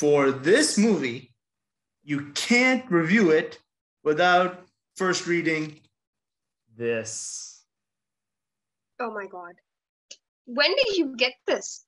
for this movie, you can't review it without first reading this. Oh my God. When did you get this?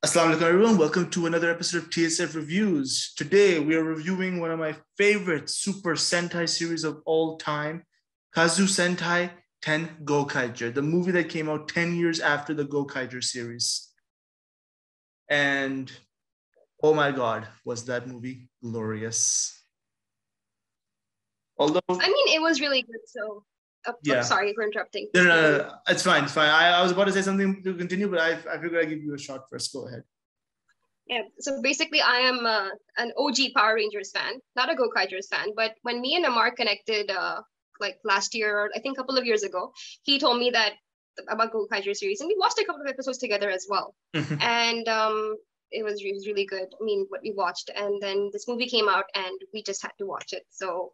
Assalamu alaikum everyone, welcome to another episode of TSF Reviews. Today we are reviewing one of my favorite Super Sentai series of all time, Kaizou Sentai 10 Gokaiger, the movie that came out 10 years after the Gokaiger series. And oh my God, was that movie glorious. Although, I mean, it was really good, so... yeah. Sorry for interrupting. No, it's fine, it's fine. I was about to say something to continue, but I figured I'd give you a shot first. Go ahead. Yeah, so basically I am an OG Power Rangers fan, not a Gokaigers fan, but when me and Amar connected like last year, or I think a couple of years ago, he told me that about Gokaiger series, and we watched a couple of episodes together as well. And it was really good. I mean, what we watched, and then this movie came out and we just had to watch it. So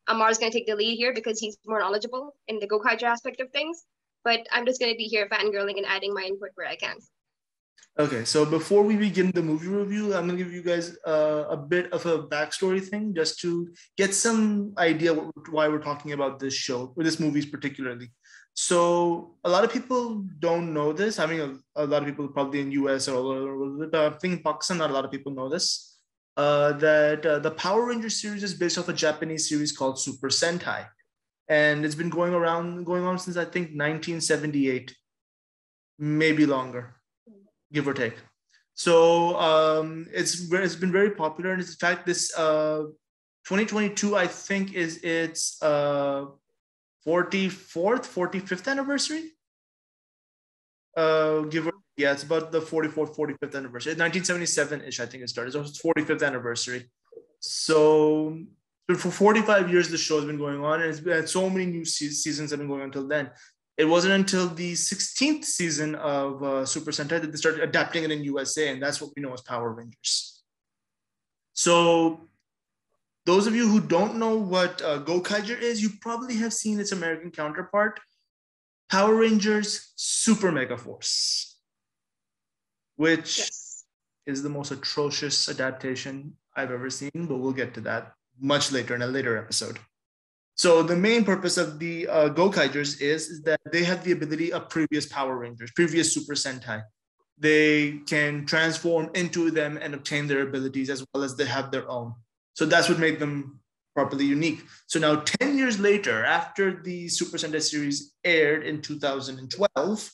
Amar's going to take the lead here because he's more knowledgeable in the Gokaiger aspect of things. But I'm just going to be here fangirling and adding my input where I can. Okay, so before we begin the movie review, I'm going to give you guys a bit of a backstory thing just to get some idea why we're talking about this show, or this movie particularly. So a lot of people don't know this. I mean, a lot of people probably in US or but I think in Pakistan, not a lot of people know this. That the Power Rangers series is based off a Japanese series called Super Sentai. And it's been going on since I think 1978, maybe longer, give or take. So it's been very popular. And in fact, this 2022, I think, is its 45th anniversary. Yeah, it's about the 44th, 45th anniversary. 1977-ish, I think it started. So it's 45th anniversary. So for 45 years, the show has been going on, and it's been so many new seasons have been going on until then. It wasn't until the 16th season of Super Sentai that they started adapting it in USA, and that's what we know as Power Rangers. So those of you who don't know what Gokaiger is, you probably have seen its American counterpart, Power Rangers Super Megaforce, which is the most atrocious adaptation I've ever seen, but we'll get to that much later in a later episode. So the main purpose of the Gokaigers is that they have the ability of previous Power Rangers, previous Super Sentai. They can transform into them and obtain their abilities as well as they have their own. So that's what made them properly unique. So now 10 years later, after the Super Sentai series aired in 2012,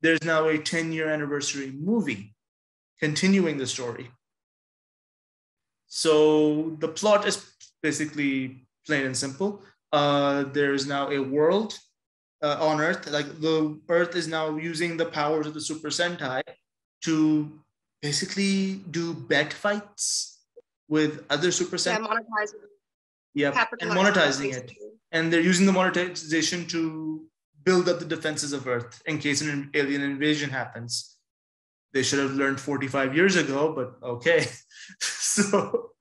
there's now a 10-year anniversary movie continuing the story. So the plot is basically plain and simple. There's now a world on Earth, like the Earth is now using the powers of the Super Sentai to basically do bet fights with other Super Sentai. Yeah, monetizing. Yeah, and monetizing it. And they're using the monetization to build up the defenses of Earth in case an alien invasion happens. They should have learned 45 years ago, but okay. So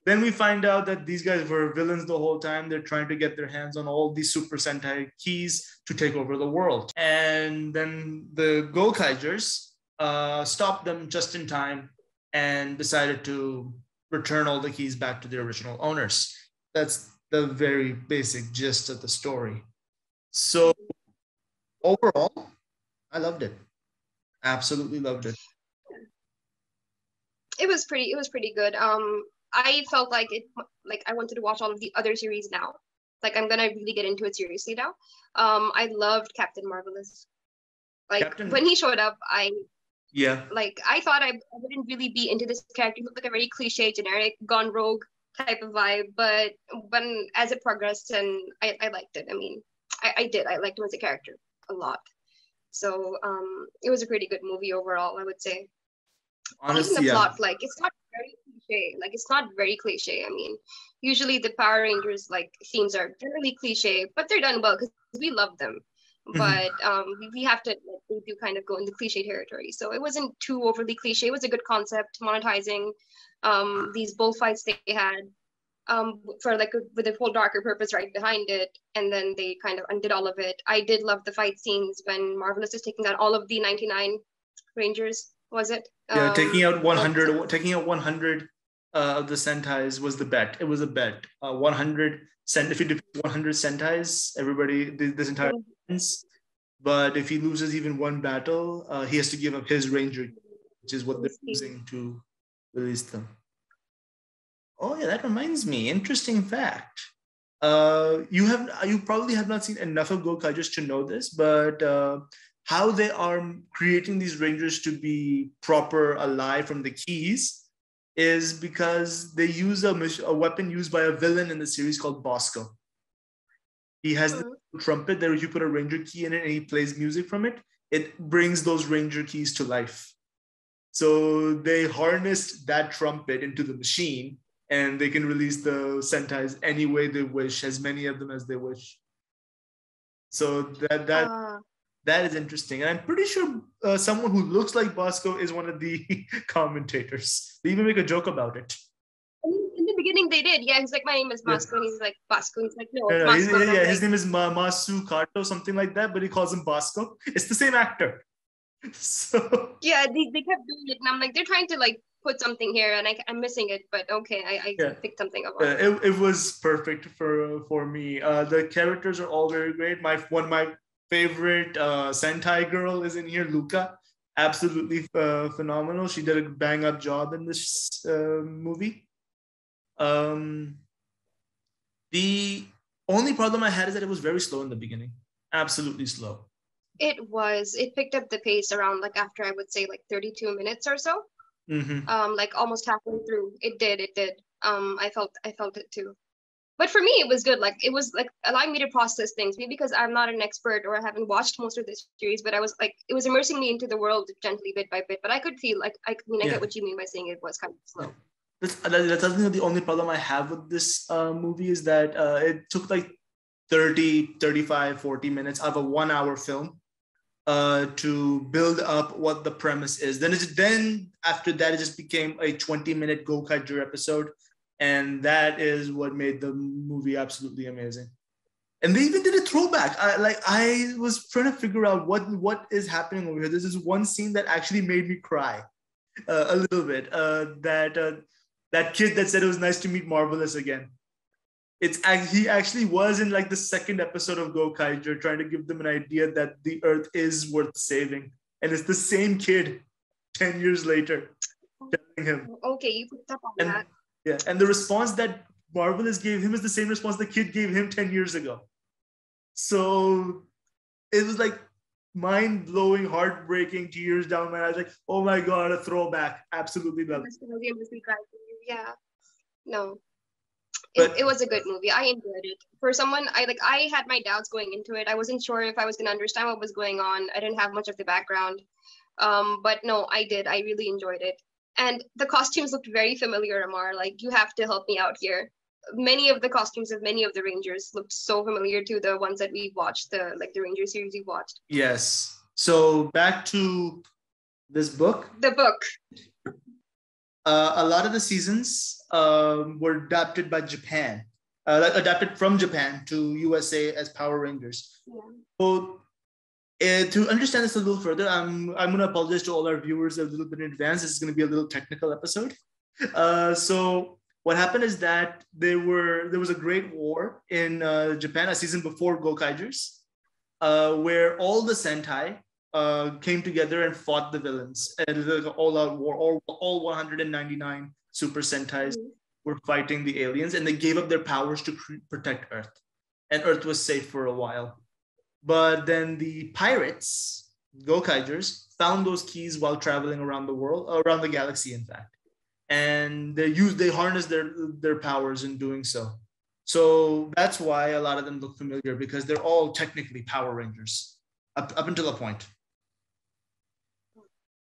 then we find out that these guys were villains the whole time. They're trying to get their hands on all these Super Sentai keys to take over the world. And then the Gokaigers stopped them just in time and decided to return all the keys back to the original owners. That's the very basic gist of the story. So overall, I loved it. Absolutely loved it. It was pretty good. I felt like I wanted to watch all of the other series now. Like I'm gonna really get into it seriously now. I loved Captain Marvelous. When he showed up, I thought I wouldn't really be into this character. He looked like a very cliche, generic, gone rogue type of vibe. But when as it progressed, and I liked it. I mean, I did. I liked him as a character a lot. So it was a pretty good movie overall, I would say. Honestly, even the plot, like it's not very cliche. Like it's not very cliche. I mean, usually the Power Rangers like themes are generally cliche, but they're done well because we love them. Mhm. But we have to like, they do kind of go into cliche territory. So it wasn't too overly cliche. It was a good concept, monetizing these bullfights they had for like with a whole darker purpose right behind it, and then they kind of undid all of it. I did love the fight scenes when Marvelous is taking out all of the 99 Rangers. Was it? Yeah, taking out What was it? 100, taking out 100 of the Sentais was the bet. It was a bet. 100 cent. If you defeat 100 Sentais, everybody this entire ends. But if he loses even one battle, he has to give up his Ranger, which is what they're using to release them. Oh yeah, that reminds me. Interesting fact. You probably have not seen enough of Gokaigers to know this, but how they are creating these Rangers to be proper alive from the keys is because they use a weapon used by a villain in the series called Bosco. He has the trumpet that you put a Ranger key in it and he plays music from it. It brings those Ranger keys to life. So they harnessed that trumpet into the machine and they can release the Sentais any way they wish, as many of them as they wish. So that is interesting. And I'm pretty sure someone who looks like Bosco is one of the commentators. They even make a joke about it. In the beginning, they did. Yeah, he's like, my name is Bosco. And he's like, Bosco. He's like, no, it's No, Bosco. And I'm his like, name is Masu Kato, something like that, but he calls him Bosco. It's the same actor. So yeah, they kept doing it. And I'm like, they're trying to like put something here and I'm missing it. But okay, I picked something up on it. it was perfect for me. The characters are all very great. One of my favorite Sentai girl is in here, Luca. Absolutely phenomenal. She did a bang up job in this movie. The only problem I had is that it was very slow in the beginning. Absolutely slow. It was. It picked up the pace around like after I would say like 32 minutes or so. Mm-hmm. Like almost halfway through. It did. I felt it too. But for me, it was good. Like it was like allowing me to process things. Maybe because I'm not an expert or I haven't watched most of this series, but I was like, it was immersing me into the world gently, bit by bit. But I could feel like, I mean, I get what you mean by saying it was kind of slow. That's the only problem I have with this movie is that it took like 30, 35, 40 minutes of a 1 hour film to build up what the premise is. Then after that, it just became a 20-minute Gokaiger episode. And that is what made the movie absolutely amazing. And they even did a throwback. I was trying to figure out what is happening over here. This is one scene that actually made me cry a little bit. That kid that said it was nice to meet Marvelous again. He actually was in like the second episode of Gokaiger trying to give them an idea that the Earth is worth saving, and it's the same kid 10 years later telling him. Okay, you picked up on that. Yeah, and the response that Marvelous gave him is the same response the kid gave him 10 years ago. So it was like mind-blowing, heartbreaking, tears down my eyes. Like, oh my God, a throwback. Absolutely love it. Yeah. No. It was a good movie. I enjoyed it. For someone, I had my doubts going into it. I wasn't sure if I was going to understand what was going on. I didn't have much of the background. But no, I did. I really enjoyed it. And the costumes looked very familiar, Amar. Like, you have to help me out here. Many of the costumes of many of the Rangers looked so familiar to the ones that we watched, the Ranger series we watched. Yes. So back to this book. The book. A lot of the seasons were adapted by Japan, adapted from Japan to USA as Power Rangers. Yeah. So to understand this a little further, I'm going to apologize to all our viewers a little bit in advance. This is going to be a little technical episode. So what happened is that there was a great war in Japan, a season before Gokaigers, where all the Sentai came together and fought the villains. And it was like an all-out war. All 199 Super Sentais were fighting the aliens, and they gave up their powers to protect Earth. And Earth was safe for a while. But then the pirates, Gokaigers, found those keys while traveling around the world, around the galaxy, in fact. And they harnessed their powers in doing so. So that's why a lot of them look familiar, because they're all technically Power Rangers up until a point.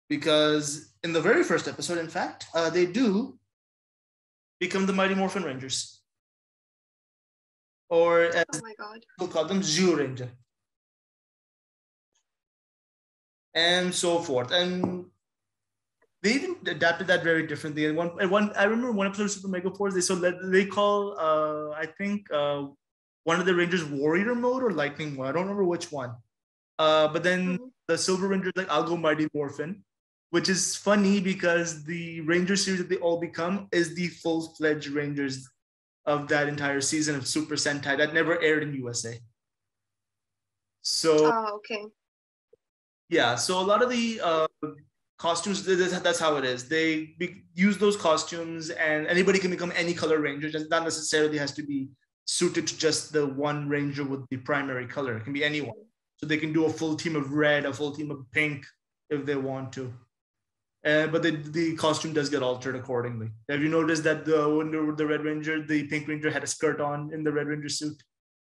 Because in the very first episode, in fact, they do become the Mighty Morphin Rangers, or as Oh my God. people call them, Zyuranger, and so forth. And they even adapted that very differently. And I remember one episode of Super Megaforce, they call I think one of the Rangers Warrior Mode or Lightning Mode. I don't remember which one. But then the Silver Rangers like, I'll go Mighty Morphin, which is funny because the Ranger series that they all become is the full-fledged Rangers of that entire season of Super Sentai that never aired in USA. So Okay. yeah, so a lot of the costumes, that's how it is. They use those costumes and anybody can become any color ranger. Just not necessarily has to be suited to just the one ranger with the primary color. It can be anyone. So they can do a full team of red, a full team of pink if they want to. But the costume does get altered accordingly. Have you noticed that when the Red Ranger, the Pink Ranger had a skirt on in the Red Ranger suit?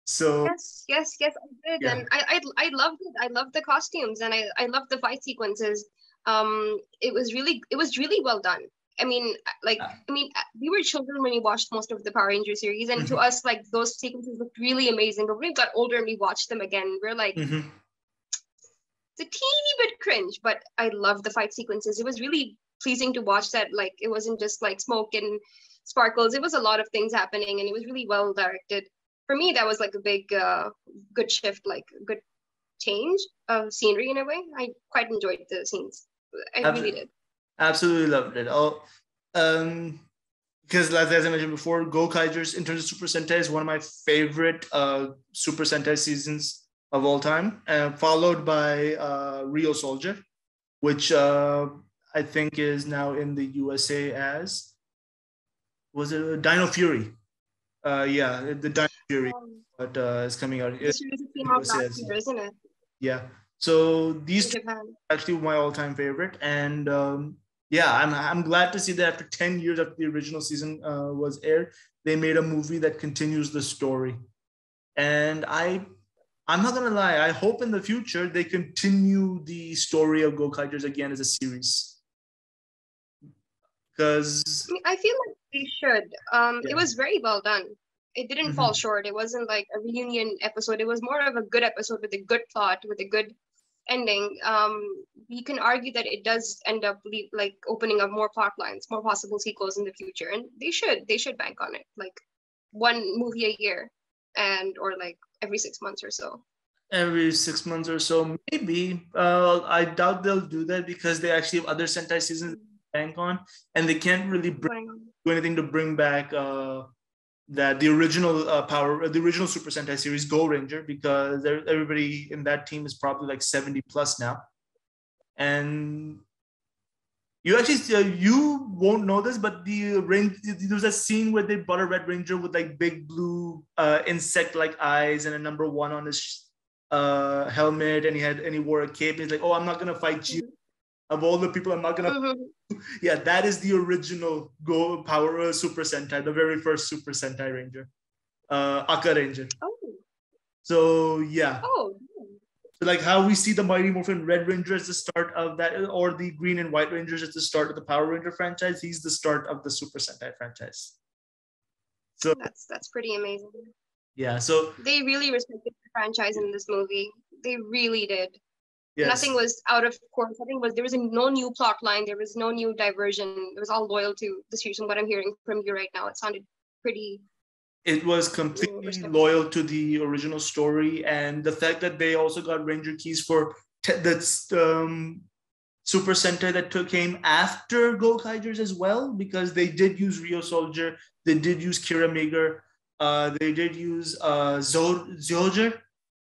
So yes, I did, yeah. and I loved it. I loved the costumes, and I loved the fight sequences. It was really well done. I mean, we were children when we watched most of the Power Ranger series, and to us, like those sequences looked really amazing. But when we got older and we watched them again, we're like, it's a teeny bit cringe. But I loved the fight sequences. It was really pleasing to watch that. Like it wasn't just like smoke and sparkles. It was a lot of things happening, and it was really well directed. For me, that was like a big, good shift, like a good change of scenery in a way. I quite enjoyed the scenes. I really did. Absolutely loved it. Because as I mentioned before, Gokaigers in terms of Super Sentai is one of my favorite Super Sentai seasons of all time, followed by Rio Soldier, which I think is now in the USA as, was it Dino Fury? Yeah, the Dino Fury, but is coming out. This came out last year, isn't it? Yeah. So these two are actually my all-time favorite, and yeah, I'm glad to see that after 10 years after the original season was aired, they made a movie that continues the story. And I'm not gonna lie, I hope in the future they continue the story of Gokaigers again as a series. Because I feel like they should. It was very well done. It didn't fall short. It wasn't like a reunion episode. It was more of a good episode with a good plot, with a good ending. We can argue that it does end up like opening up more plot lines, more possible sequels in the future, and they should bank on it, like one movie a year, or like every 6 months or so. Every 6 months or so, maybe. I doubt they'll do that because they actually have other Sentai seasons to bank on, and they can't really do anything to bring back the original the original Super Sentai series, Go Ranger, because everybody in that team is probably like 70 plus now. And you actually you won't know this, but there was a scene where they brought a Red Ranger with like big blue insect-like eyes and a number 1 on his helmet, and he wore a cape. He's like, "Oh, I'm not gonna fight you. Of all the people, I'm not gonna." Yeah, that is the original Go Power Super Sentai, the very first Super Sentai Ranger, Aka Ranger. So yeah. So like how we see the Mighty Morphin Red Ranger as the start of that, or the Green and White Rangers as the start of the Power Ranger franchise, he's the start of the Super Sentai franchise. So that's pretty amazing. Yeah, so they really respected the franchise in this movie. They really did. Yes. Nothing was out of course. There was no new plot line. There was no new diversion. It was all loyal to the series. From what I'm hearing from you right now, it sounded pretty. It was completely loyal to the original story, and the fact that they also got Ranger keys for Super Sentai that came after Gokaigers as well, because they did use Rio Soldier, they did use Kira Mager, they did use Zolger,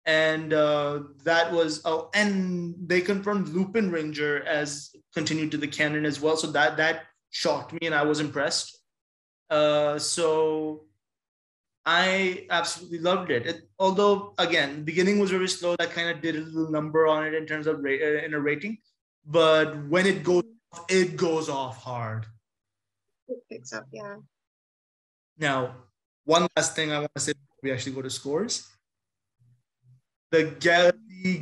and that was and they confirmed Lupin Ranger as continued to the canon as well. So that shocked me, and I was impressed. So I absolutely loved it. Although again, beginning was very slow. That kind of did a little number on it in terms of in a rating. But when it goes off hard. It picks up, yeah. Now, one last thing I want to say before we actually go to scores. The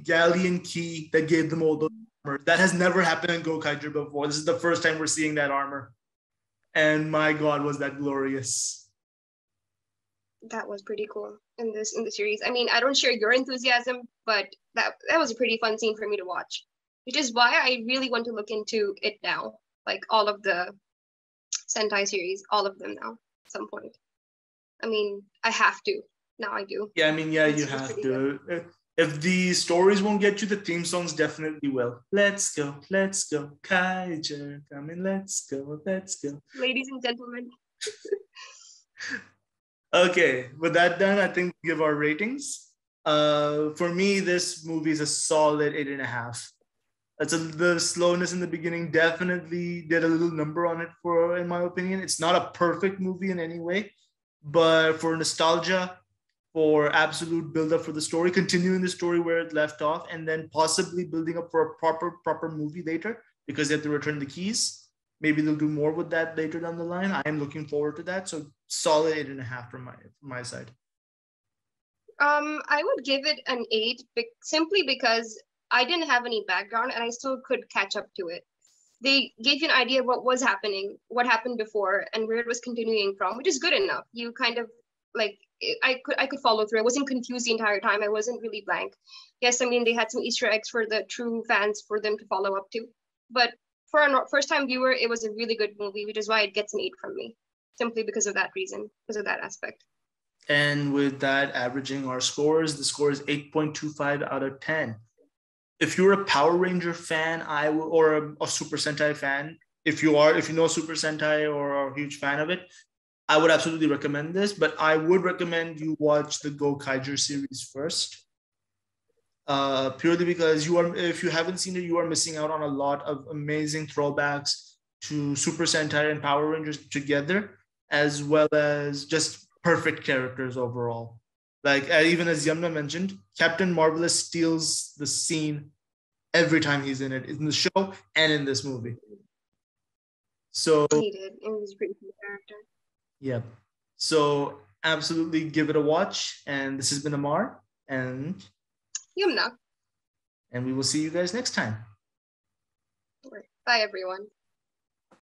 Galleon key that gave them all the armor. That has never happened in Gokaiger before. This is the first time we're seeing that armor. And my God, was that glorious. That was pretty cool in the series. I mean, I don't share your enthusiasm, but that was a pretty fun scene for me to watch, which is why I really want to look into it now, like all of the Sentai series, all of them now at some point. I mean, I have to. Now I do. Yeah, I mean, yeah, you have to. If the stories won't get you, the theme songs definitely will. Let's go, Kaiser, come in, let's go. Ladies and gentlemen. Okay, with that done, I think we give our ratings. For me, this movie is a solid 8.5. The slowness in the beginning definitely did a little number on it in my opinion. It's not a perfect movie in any way, but for nostalgia, for absolute build-up for the story, continuing the story where it left off, and then possibly building up for a proper movie later because they have to return the keys. Maybe they'll do more with that later down the line. I am looking forward to that. So solid 8.5 from my side. I would give it an 8 simply because I didn't have any background and I still could catch up to it. They gave you an idea of what was happening, what happened before, and where it was continuing from, which is good enough. You kind of like I could follow through. I wasn't confused the entire time. I wasn't really blank. Yes, I mean they had some Easter eggs for the true fans for them to follow up to, but for a first-time viewer, it was a really good movie, which is why it gets an 8 from me, simply because of that reason, because of that aspect. And with that, averaging our scores, the score is 8.25 out of 10. If you're a Power Ranger fan, or a Super Sentai fan, if you know Super Sentai or are a huge fan of it, I would absolutely recommend this. But I would recommend you watch the Gokaiger series first. Purely because if you haven't seen it, you are missing out on a lot of amazing throwbacks to Super Sentai and Power Rangers together, as well as just perfect characters overall. Like even as Yamna mentioned, Captain Marvelous steals the scene every time he's in it, in the show and in this movie. So he did. It was a pretty cool character. Yeah. So absolutely give it a watch. And this has been Amar and Yumna. And we will see you guys next time. Bye, everyone.